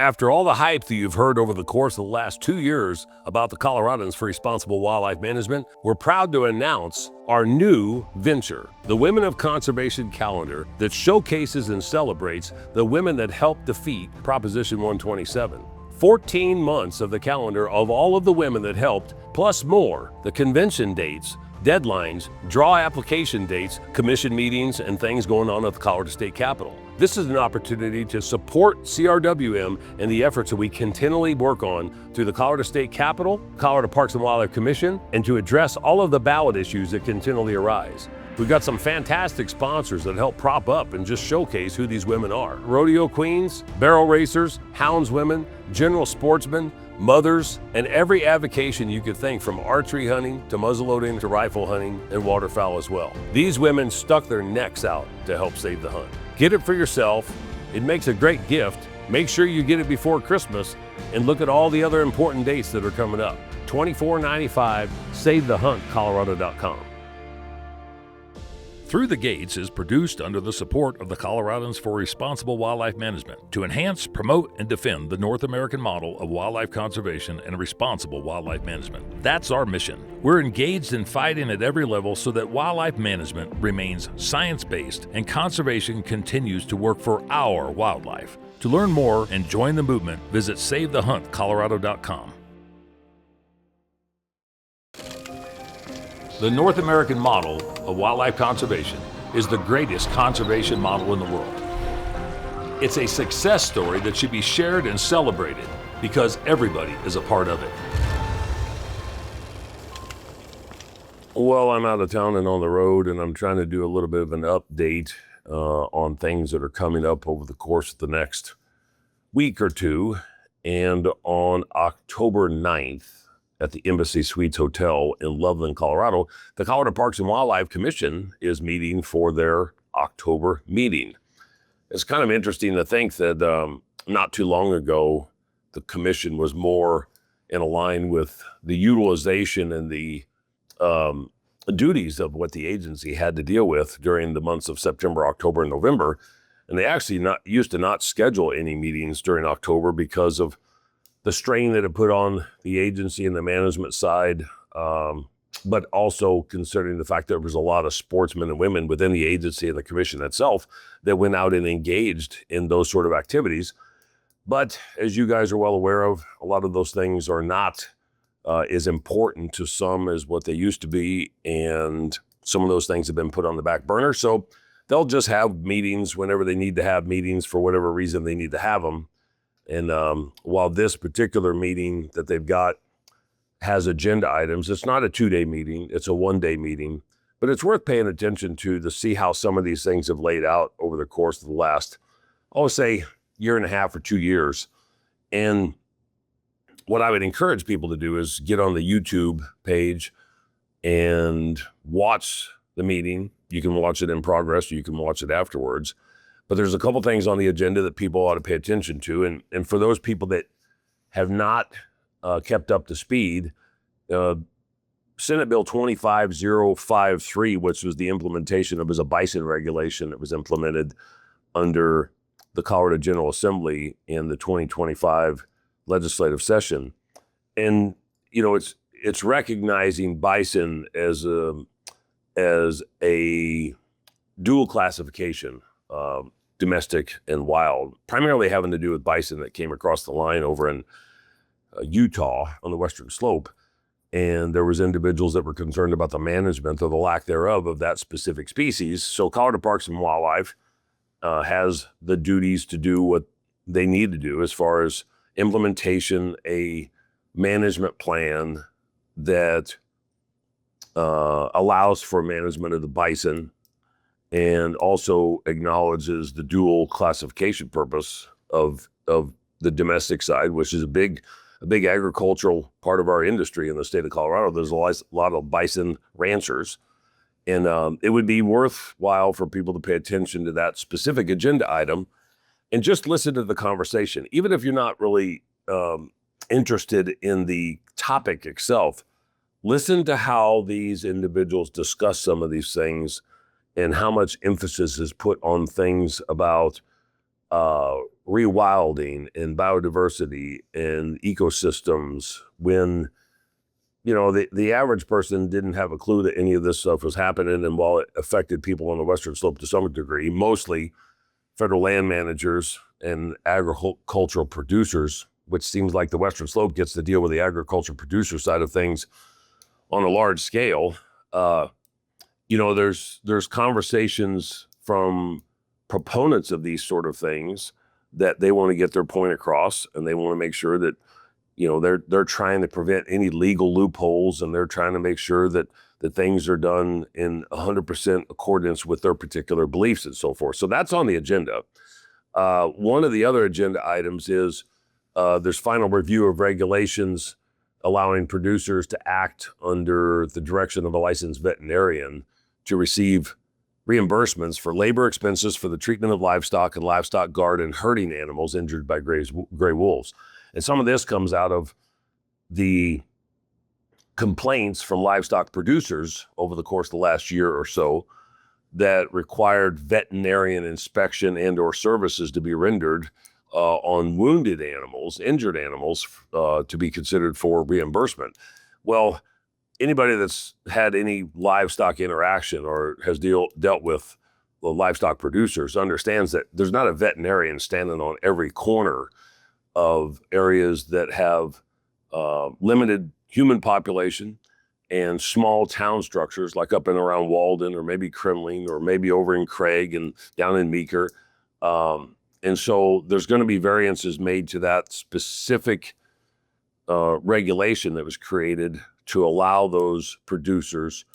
After all the hype that you've heard over the course of the last 2 years about the Coloradans for Responsible Wildlife Management, we're proud to announce our new venture, the Women of Conservation Calendar, that showcases and celebrates the women that helped defeat Proposition 127. 14 months of the calendar of all of the women that helped, plus more, the convention dates, deadlines, draw application dates, commission meetings, and things going on at the Colorado State Capitol. This is an opportunity to support CRWM and the efforts that we continually work on through the Colorado State Capitol, Colorado Parks and Wildlife Commission, and to address all of the ballot issues that continually arise. We've got some fantastic sponsors that help prop up and just showcase who these women are. Rodeo queens, barrel racers, houndswomen, general sportsmen, mothers, and every avocation you could think, from archery hunting to muzzleloading to rifle hunting and waterfowl as well. These women stuck their necks out to help save the hunt. Get it for yourself. It makes a great gift. Make sure you get it before Christmas, and look at all the other important dates that are coming up. $24.95, SaveTheHuntColorado.com. Through the Gates is produced under the support of the Coloradans for Responsible Wildlife Management to enhance, promote, and defend the North American model of wildlife conservation and responsible wildlife management. That's our mission. We're engaged in fighting at every level so that wildlife management remains science-based and conservation continues to work for our wildlife. To learn more and join the movement, visit SaveTheHuntColorado.com. The North American model of wildlife conservation is the greatest conservation model in the world. It's a success story that should be shared and celebrated because everybody is a part of it. Well, I'm out of town and on the road, and I'm trying to do a little bit of an update on things that are coming up over the course of the next week or two. And on October 9th, at the Embassy Suites Hotel in Loveland, Colorado, the Colorado Parks and Wildlife Commission is meeting for their October meeting. It's kind of interesting to think that not too long ago, the commission was more in line with the utilization and the duties of what the agency had to deal with during the months of September, October, and November. And they actually used to not schedule any meetings during October because of the strain that it put on the agency and the management side, but also considering the fact that there was a lot of sportsmen and women within the agency and the commission itself that went out and engaged in those sort of activities. But as you guys are well aware of, a lot of those things are not as important to some as what they used to be, and some of those things have been put on the back burner. So they'll just have meetings whenever they need to have meetings for whatever reason they need to have them. And while this particular meeting that they've got has agenda items, it's not a 2-day meeting, it's a 1-day meeting. But it's worth paying attention to see how some of these things have laid out over the course of the last, I'll say, year and a half or 2 years. And what I would encourage people to do is get on the YouTube page and watch the meeting. You can watch it in progress, or you can watch it afterwards. But there's a couple things on the agenda that people ought to pay attention to. And for those people that have not kept up to speed, Senate Bill 25053, which was the implementation of a Bison regulation that was implemented under the Colorado General Assembly in the 2025 legislative session. And, you know, it's recognizing bison as a dual classification, domestic and wild, primarily having to do with bison that came across the line over in Utah on the western slope. And there was individuals that were concerned about the management or the lack thereof of that specific species. So Colorado Parks and Wildlife has the duties to do what they need to do as far as implementation, a management plan that allows for management of the bison, and also acknowledges the dual classification purpose of the domestic side, which is a big agricultural part of our industry in the state of Colorado. There's a lot of bison ranchers, and it would be worthwhile for people to pay attention to that specific agenda item and just listen to the conversation. Even if you're not really interested in the topic itself, listen to how these individuals discuss some of these things and how much emphasis is put on things about rewilding and biodiversity and ecosystems when, the average person didn't have a clue that any of this stuff was happening. And while it affected people on the Western Slope to some degree, mostly federal land managers and agricultural producers, which seems like the Western Slope gets to deal with the agriculture producer side of things on a large scale. There's conversations from proponents of these sort of things that they want to get their point across, and they want to make sure that, they're trying to prevent any legal loopholes, and they're trying to make sure that things are done in 100% accordance with their particular beliefs and so forth. So that's on the agenda. One of the other agenda items is there's final review of regulations allowing producers to act under the direction of a licensed veterinarian to receive reimbursements for labor expenses for the treatment of livestock and livestock guard and herding animals injured by gray wolves. And some of this comes out of the complaints from livestock producers over the course of the last year or so that required veterinarian inspection and or services to be rendered on wounded animals, injured animals, to be considered for reimbursement. Well, anybody that's had any livestock interaction or has dealt with the livestock producers understands that there's not a veterinarian standing on every corner of areas that have limited human population and small town structures, like up and around Walden or maybe Kremling or maybe over in Craig and down in Meeker. And so there's going to be variances made to that specific regulation that was created to allow those producers,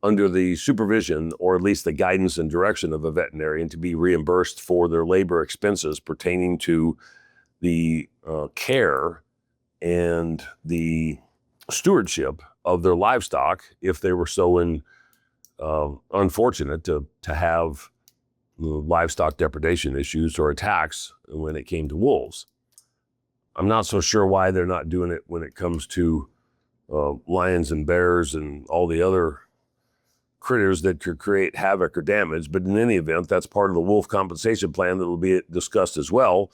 under the supervision or at least the guidance and direction of a veterinarian, to be reimbursed for their labor expenses pertaining to the care and the stewardship of their livestock if they were so unfortunate to have livestock depredation issues or attacks when it came to wolves. I'm not so sure why they're not doing it when it comes to lions and bears and all the other critters that could create havoc or damage. But in any event, that's part of the wolf compensation plan that will be discussed as well.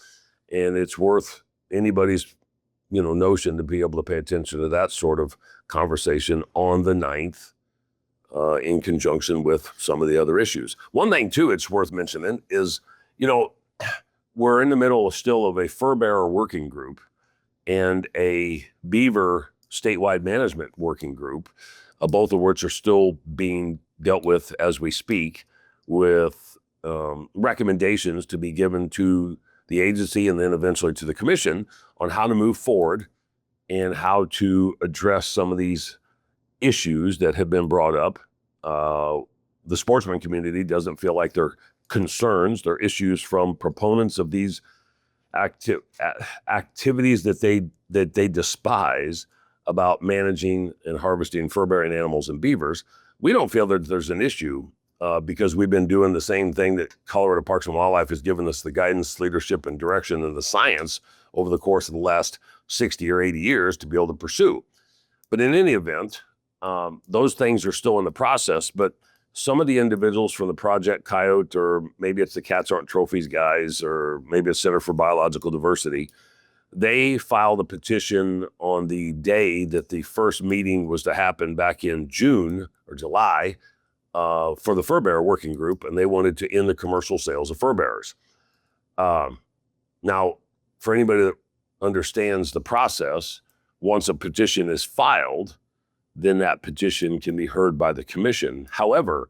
And it's worth anybody's notion to be able to pay attention to that sort of conversation on the 9th in conjunction with some of the other issues. One thing, too, it's worth mentioning is, we're in the middle still of a fur bearer working group and a beaver statewide management working group, both of which are still being dealt with as we speak, with recommendations to be given to the agency and then eventually to the commission on how to move forward and how to address some of these issues that have been brought up. The sportsman community doesn't feel like they're concerns, they're issues from proponents of these activities that they despise about managing and harvesting fur-bearing animals and beavers. We don't feel that there's an issue because we've been doing the same thing that Colorado Parks and Wildlife has given us the guidance, leadership, and direction and the science over the course of the last 60 or 80 years to be able to pursue. But in any event, those things are still in the process, but some of the individuals from the Project Coyote, or maybe it's the Cats Aren't Trophies guys, or maybe it's Center for Biological Diversity, they filed a petition on the day that the first meeting was to happen back in June or July for the fur bearer working group, and they wanted to end the commercial sales of fur bearers. Now, for anybody that understands the process, once a petition is filed, then that petition can be heard by the commission. However,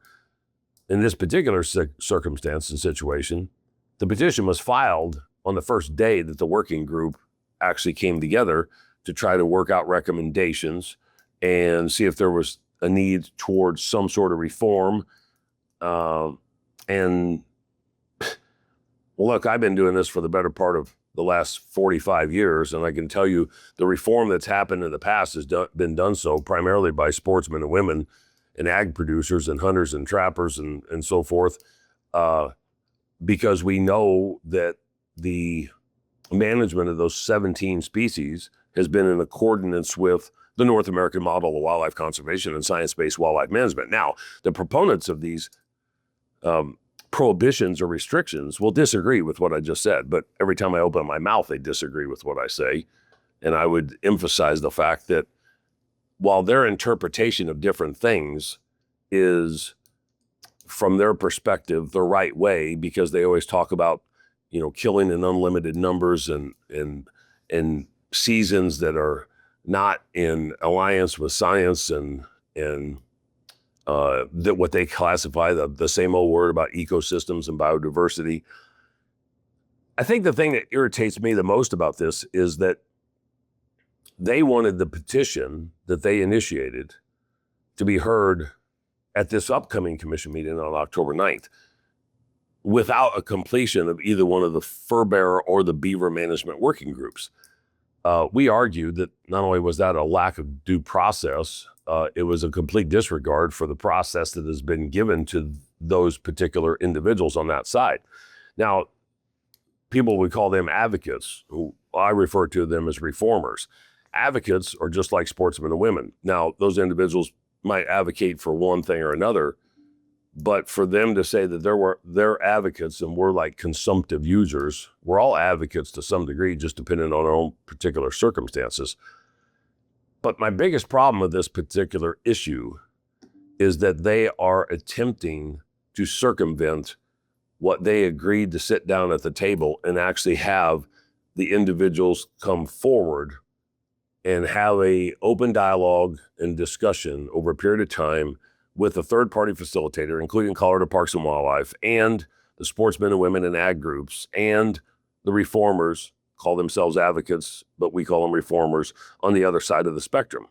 in this particular circumstance and situation, the petition was filed on the first day that the working group actually came together to try to work out recommendations and see if there was a need towards some sort of reform. And look, I've been doing this for the better part of the last 45 years, and I can tell you the reform that's happened in the past has been done so primarily by sportsmen and women and ag producers and hunters and trappers and so forth, because we know that the management of those 17 species has been in accordance with the North American model of wildlife conservation and science-based wildlife management. Now, the proponents of these prohibitions or restrictions will disagree with what I just said. But every time I open my mouth, they disagree with what I say. And I would emphasize the fact that while their interpretation of different things is, from their perspective, the right way, because they always talk about, killing in unlimited numbers and seasons that are not in alliance with science and that what they classify the same old word about ecosystems and biodiversity. I think the thing that irritates me the most about this is that they wanted the petition that they initiated to be heard at this upcoming commission meeting on October 9th without a completion of either one of the fur bearer or the beaver management working groups. We argued that not only was that a lack of due process, it was a complete disregard for the process that has been given to those particular individuals on that side. Now, people would call them advocates, who I refer to them as reformers. Advocates are just like sportsmen and women. Now, those individuals might advocate for one thing or another, but for them to say that they're advocates and we're like consumptive users, we're all advocates to some degree, just depending on our own particular circumstances. But my biggest problem with this particular issue is that they are attempting to circumvent what they agreed to sit down at the table and actually have the individuals come forward and have a open dialogue and discussion over a period of time with a third-party facilitator, including Colorado Parks and Wildlife, and the sportsmen and women and ag groups, and the reformers, call themselves advocates, but we call them reformers, on the other side of the spectrum.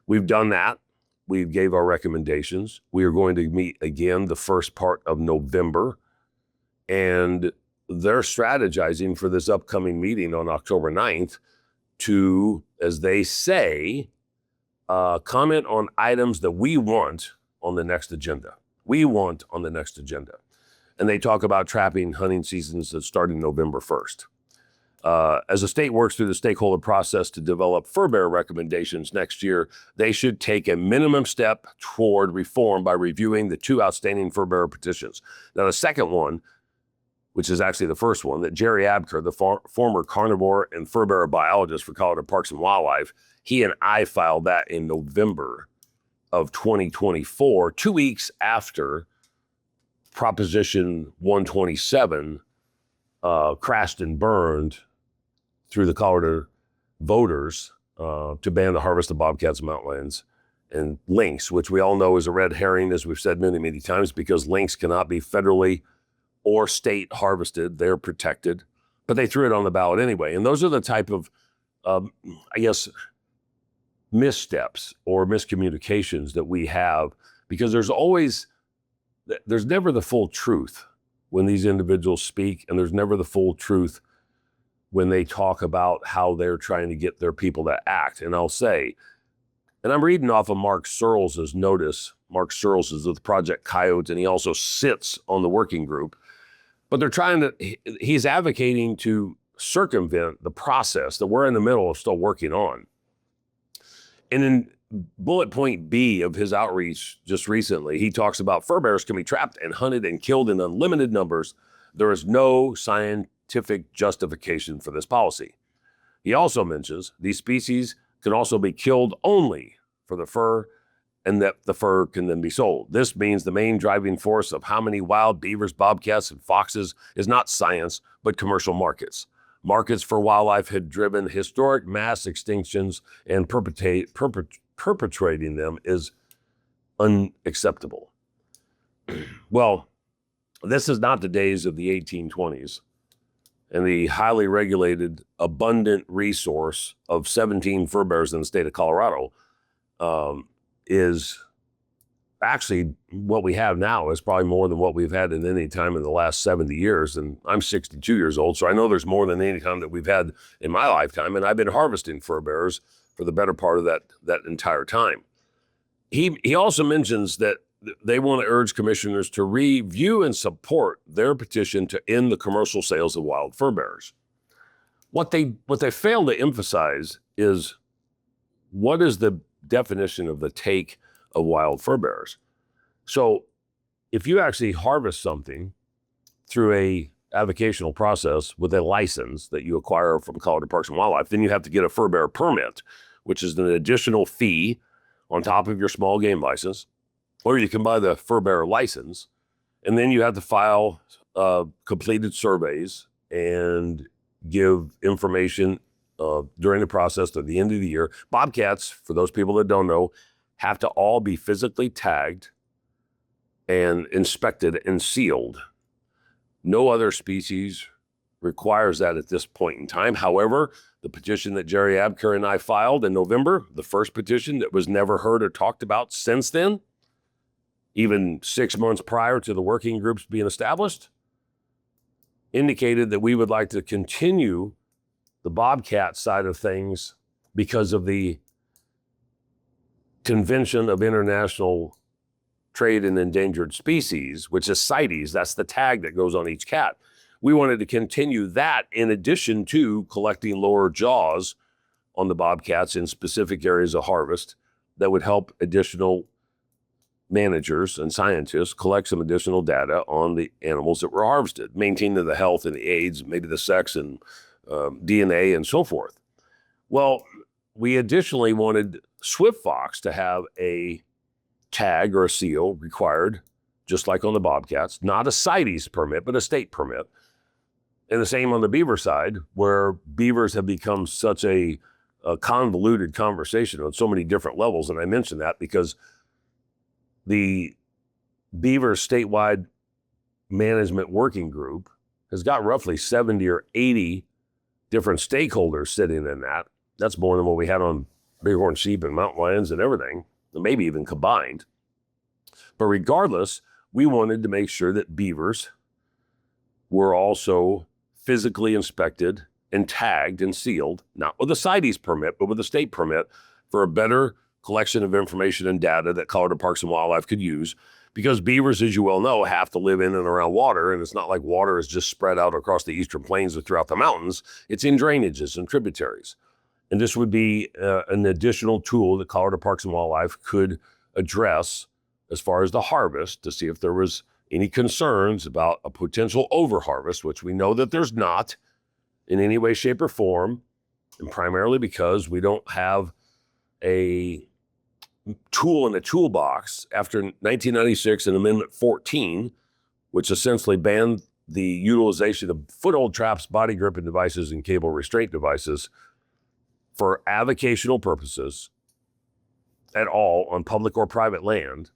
We've done that. We gave our recommendations. We are going to meet again the first part of November, and they're strategizing for this upcoming meeting on October 9th to, as they say, comment on items that we want on the next agenda. We want on the next agenda. And they talk about trapping hunting seasons that start in November 1st. As the state works through the stakeholder process to develop fur bearer recommendations next year, they should take a minimum step toward reform by reviewing the 2 outstanding fur bearer petitions. Now, the second one, which is actually the first one, that Jerry Abker, the former carnivore and fur bearer biologist for Colorado Parks and Wildlife, he and I filed that in November of 2024, 2 weeks after Proposition 127 crashed and burned through the Colorado voters to ban the harvest of bobcats, mountain lions, and lynx, which we all know is a red herring, as we've said many, many times, because lynx cannot be federally or state harvested. They're protected, but they threw it on the ballot anyway. And those are the type of, missteps or miscommunications that we have, because there's never the full truth when these individuals speak, and there's never the full truth when they talk about how they're trying to get their people to act. And I'll say, and I'm reading off of Mark Searles' notice. Mark Searles is with Project Coyote, and he also sits on the working group. But he's advocating to circumvent the process that we're in the middle of still working on. And in bullet point B of his outreach just recently, he talks about fur bearers can be trapped and hunted and killed in unlimited numbers. There is no scientific justification for this policy. He also mentions these species can also be killed only for the fur, and that the fur can then be sold. This means the main driving force of how many wild beavers, bobcats, and foxes is not science, but commercial markets. Markets for wildlife had driven historic mass extinctions, and perpetrating them is unacceptable. Well, this is not the days of the 1820s, and the highly regulated, abundant resource of 17 fur bearers in the state of Colorado is actually what we have now is probably more than what we've had in any time in the last 70 years. And I'm 62 years old, so I know there's more than any time that we've had in my lifetime. And I've been harvesting fur bearers for the better part of that entire time. He also mentions that they want to urge commissioners to review and support their petition to end the commercial sales of wild fur bearers. What they fail to emphasize is, what is the definition of the take of wild fur bearers? So if you actually harvest something through a avocational process with a license that you acquire from Colorado Parks and Wildlife, then you have to get a fur bearer permit, which is an additional fee on top of your small game license, or you can buy the fur bearer license, and then you have to file completed surveys and give information during the process to the end of the year. Bobcats, for those people that don't know, have to all be physically tagged and inspected and sealed. No other species requires that at this point in time. However, the petition that Jerry Abker and I filed in November, the first petition that was never heard or talked about since then, even 6 months prior to the working groups being established, indicated that we would like to continue the bobcat side of things because of the Convention of International Trade in Endangered Species, which is CITES. That's the tag that goes on each cat. We wanted to continue that in addition to collecting lower jaws on the bobcats in specific areas of harvest that would help additional managers and scientists collect some additional data on the animals that were harvested, maintaining the health and the age, maybe the sex and DNA and so forth. Well, we additionally wanted Swift Fox to have a tag or a seal required, just like on the bobcats, not a CITES permit, but a state permit. And the same on the beaver side, where beavers have become such a convoluted conversation on so many different levels. And I mention that because the beaver statewide management working group has got roughly 70 or 80 different stakeholders sitting in that. That's more than what we had on bighorn sheep and mountain lions and everything, maybe even combined. But regardless, we wanted to make sure that beavers were also physically inspected and tagged and sealed, not with a CITES permit, but with a state permit for a better collection of information and data that Colorado Parks and Wildlife could use. Because beavers, as you well know, have to live in and around water, and it's not like water is just spread out across the eastern plains or throughout the mountains. It's in drainages and tributaries. And this would be an additional tool that Colorado Parks and Wildlife could address as far as the harvest to see if there was any concerns about a potential overharvest, which we know that there's not in any way, shape, or form, and primarily because we don't have a tool in the toolbox after 1996 and Amendment 14, which essentially banned the utilization of foothold traps, body gripping devices, and cable restraint devices for avocational purposes at all on public or private land.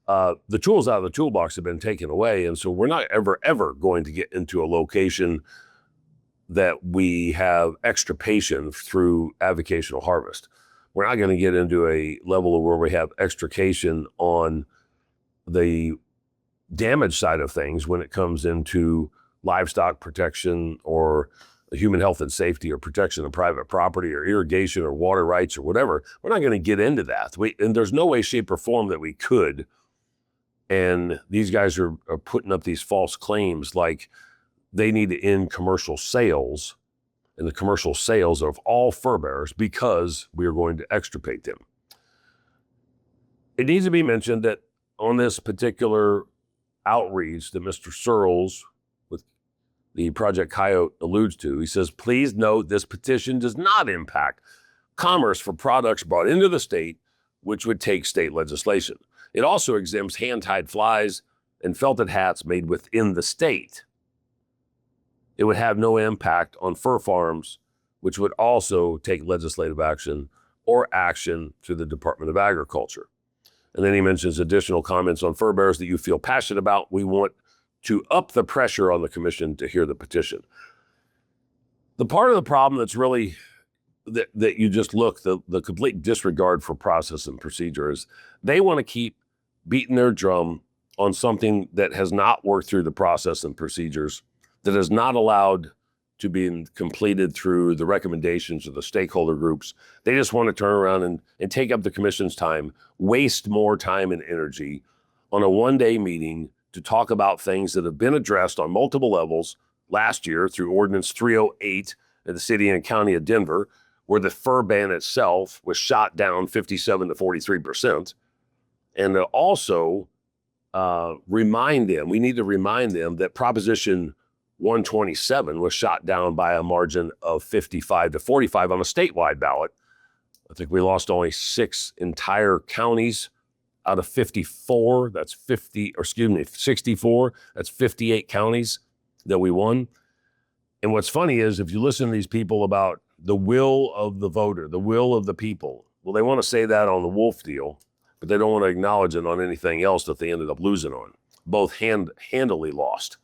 The tools out of the toolbox have been taken away, and so we're not ever going to get into a location that we have extirpation through avocational harvest. We're not going to get into a level where we have extrication on the damage side of things when it comes into livestock protection or human health and safety or protection of private property or irrigation or water rights or whatever. We're not going to get into that. And there's no way, shape, or form that we could. And these guys are putting up these false claims like they need to end commercial sales and the commercial sales of all fur bearers because we are going to extirpate them. It needs to be mentioned that on this particular outreach that Mr. Searles with the Project Coyote alludes to, he says, please note this petition does not impact commerce for products brought into the state, which would take state legislation. It also exempts hand-tied flies and felted hats made within the state. It would have no impact on fur farms, which would also take legislative action or action through the Department of Agriculture. And then he mentions additional comments on fur bearers that you feel passionate about. We want to up the pressure on the commission to hear the petition. The part of the problem that's really that you just look, the complete disregard for process and procedure is they want to keep beating their drum on something that has not worked through the process and procedures, that is not allowed to be completed through the recommendations of the stakeholder groups. They just want to turn around and take up the commission's time, waste more time and energy on a one-day meeting to talk about things that have been addressed on multiple levels last year through Ordinance 308 at the City and County of Denver, where the fur ban itself was shot down 57 to 43%. And also remind them, we need to remind them that Proposition 127 was shot down by a margin of 55 to 45 on a statewide ballot. I think we lost only 6 entire counties out of 54. That's 64. That's 58 counties that we won. And what's funny is if you listen to these people about the will of the voter, the will of the people, well, they want to say that on the Wolf deal, but they don't want to acknowledge it on anything else that they ended up losing on. Both handily lost.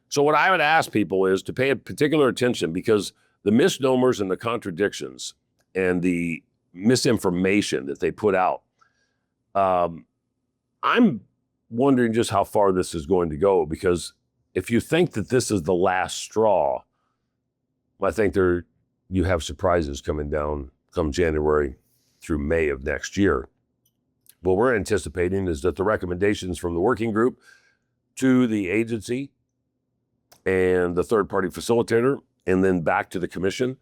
So what I would ask people is to pay particular attention, because the misnomers and the contradictions and the misinformation that they put out, I'm wondering just how far this is going to go, because if you think that this is the last straw, I think you have surprises coming down come January through May of next year. What we're anticipating is that the recommendations from the working group to the agency and the third-party facilitator, and then back to the commission,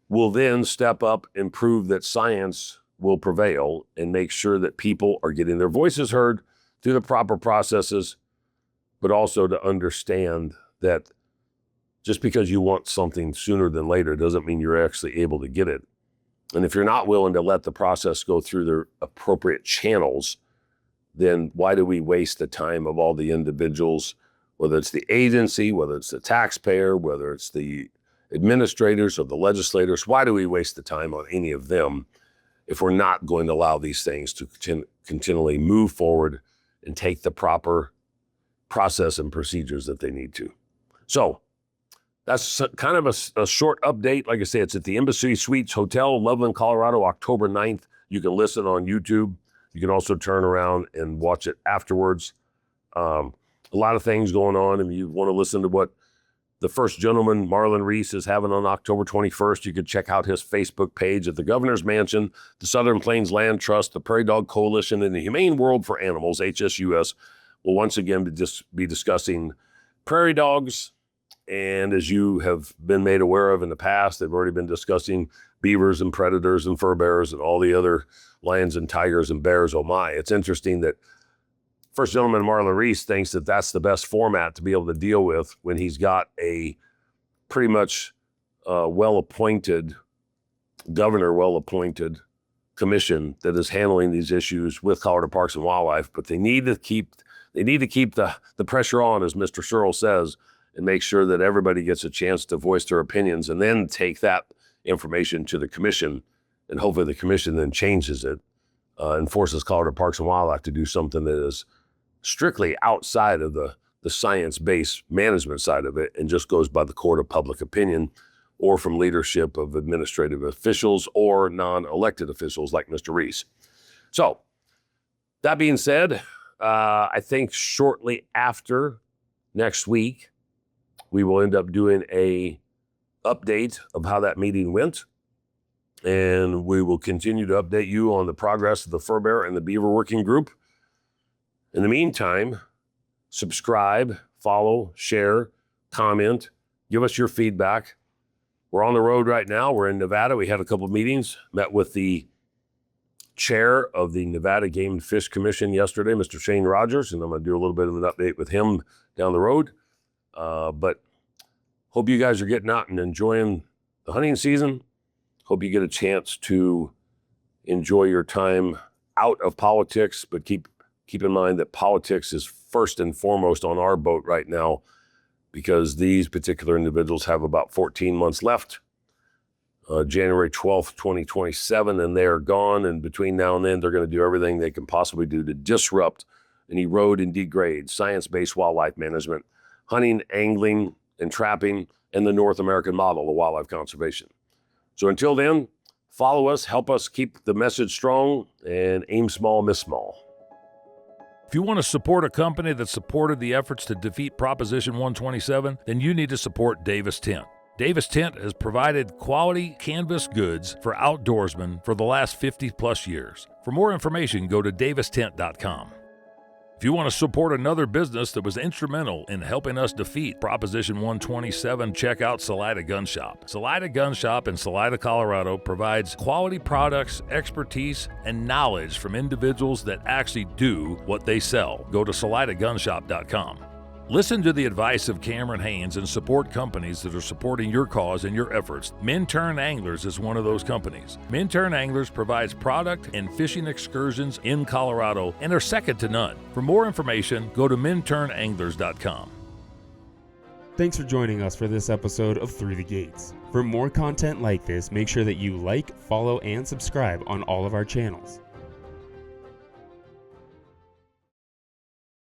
will then step up and prove that science will prevail and make sure that people are getting their voices heard through the proper processes, but also to understand that just because you want something sooner than later doesn't mean you're actually able to get it. And if you're not willing to let the process go through the appropriate channels, then why do we waste the time of all the individuals, whether it's the agency, whether it's the taxpayer, whether it's the administrators or the legislators? Why do we waste the time on any of them if we're not going to allow these things to continually move forward and take the proper process and procedures that they need to? So that's kind of a short update. Like I say, it's at the Embassy Suites Hotel, Loveland, Colorado, October 9th. You can listen on YouTube. You can also turn around and watch it afterwards. A lot of things going on. If you want to listen to what the first gentleman, Marlon Reese, is having on October 21st, you could check out his Facebook page at the Governor's Mansion, the Southern Plains Land Trust, the Prairie Dog Coalition, and the Humane World for Animals, HSUS, will once again be discussing prairie dogs. And as you have been made aware of in the past, they've already been discussing beavers and predators and fur bearers and all the other lions and tigers and bears. Oh my, it's interesting that First Gentleman Marlon Reese thinks that that's the best format to be able to deal with when he's got a pretty much well-appointed governor, well-appointed commission that is handling these issues with Colorado Parks and Wildlife. But they need to keep the pressure on, as Mr. Searle says, and make sure that everybody gets a chance to voice their opinions, and then take that information to the commission, and hopefully the commission then changes it and forces Colorado Parks and Wildlife to do something that is strictly outside of the science-based management side of it, and just goes by the court of public opinion, or from leadership of administrative officials or non-elected officials like Mr. Reese. So that being said, I think shortly after next week, we will end up doing a update of how that meeting went. And we will continue to update you on the progress of the fur bear and the beaver working group. In the meantime, subscribe, follow, share, comment, give us your feedback. We're on the road right now. We're in Nevada. We had a couple of meetings, met with the chair of the Nevada Game and Fish Commission yesterday, Mr. Shane Rogers, and I'm going to do a little bit of an update with him down the road. But hope you guys are getting out and enjoying the hunting season. Hope you get a chance to enjoy your time out of politics, but keep in mind that politics is first and foremost on our boat right now, because these particular individuals have about 14 months left, January 12th, 2027, and they are gone. And between now and then, they're going to do everything they can possibly do to disrupt and erode and degrade science-based wildlife management, hunting, angling, and trapping, and the North American model of wildlife conservation. So until then, follow us, help us keep the message strong, and aim small, miss small. If you want to support a company that supported the efforts to defeat Proposition 127, then you need to support Davis Tent. Davis Tent has provided quality canvas goods for outdoorsmen for the last 50 plus years. For more information, go to davistent.com. If you want to support another business that was instrumental in helping us defeat Proposition 127, check out Salida Gun Shop. Salida Gun Shop in Salida, Colorado provides quality products, expertise, and knowledge from individuals that actually do what they sell. Go to SalidaGunshop.com. Listen to the advice of Cameron Haynes and support companies that are supporting your cause and your efforts. Minturn Anglers is one of those companies. Minturn Anglers provides product and fishing excursions in Colorado and are second to none. For more information, go to MinturnAnglers.com. Thanks for joining us for this episode of Through the Gates. For more content like this, make sure that you like, follow, and subscribe on all of our channels.